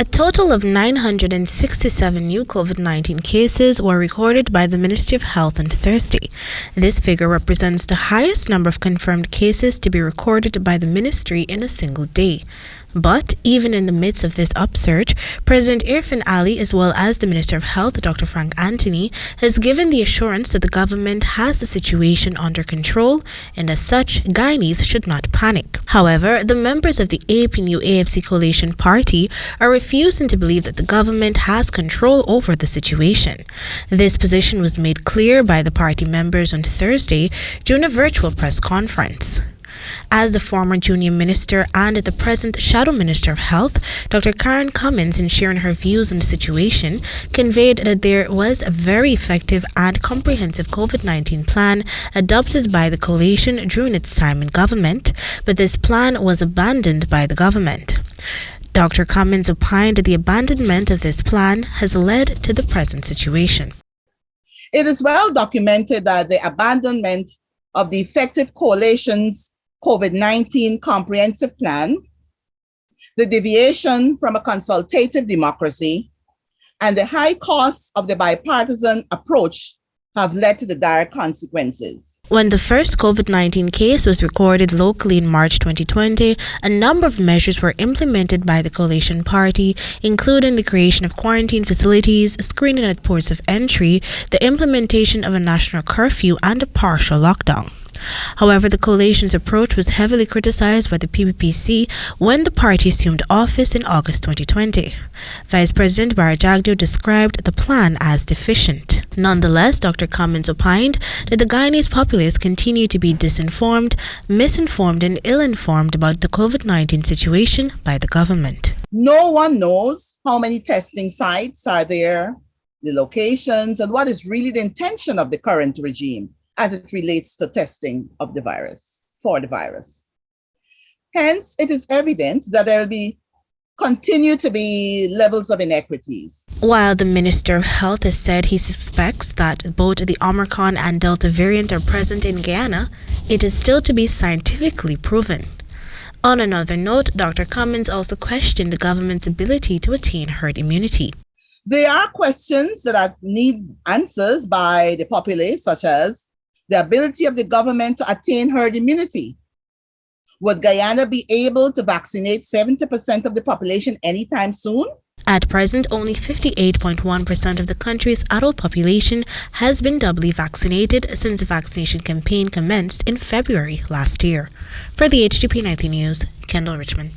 A total of 967 new COVID-19 cases were recorded by the Ministry of Health on Thursday. This figure represents the highest number of confirmed cases to be recorded by the ministry in a single day. But even in the midst of this upsurge, President Irfan Ali, as well as the Minister of Health, Dr. Frank Anthony, has given the assurance that the government has the situation under control, and as such, Guyanese should not panic. However, the members of the APNU AFC coalition party are refusing to believe that the government has control over the situation. This position was made clear by the party members on Thursday during a virtual press conference. As the former junior minister and the present shadow minister of health, Dr. Cummings, in sharing her views on the situation, conveyed that there was a very effective and comprehensive COVID-19 plan adopted by the coalition during its time in government, but this plan was abandoned by the government. Dr. Cummings opined that the abandonment of this plan has led to the present situation. It is well documented that the abandonment of the effective coalition's COVID-19 comprehensive plan, the deviation from a consultative democracy, and the high costs of the bipartisan approach have led to the dire consequences. When the first COVID-19 case was recorded locally in March 2020, a number of measures were implemented by the coalition party, including the creation of quarantine facilities, screening at ports of entry, the implementation of a national curfew, and a partial lockdown. However, the coalition's approach was heavily criticized by the PPPC when the party assumed office in August 2020. Vice President Barajagdo described the plan as deficient. Nonetheless, Dr. Cummings opined that the Guyanese populace continue to be disinformed, misinformed, and ill-informed about the COVID-19 situation by the government. No one knows how many testing sites are there, the locations, and what is really the intention of the current regime as it relates to testing of the virus, for the virus. Hence, it is evident that there will continue to be levels of inequities. While the Minister of Health has said he suspects that both the Omicron and Delta variant are present in Guyana, it is still to be scientifically proven. On another note, Dr. Cummings also questioned the government's ability to attain herd immunity. There are questions that need answers by the populace, such as the ability of the government to attain herd immunity. Would Guyana be able to vaccinate 70% of the population anytime soon? At present, only 58.1% of the country's adult population has been doubly vaccinated since the vaccination campaign commenced in February last year. For the HDP Nightly News, Kendell Richmond.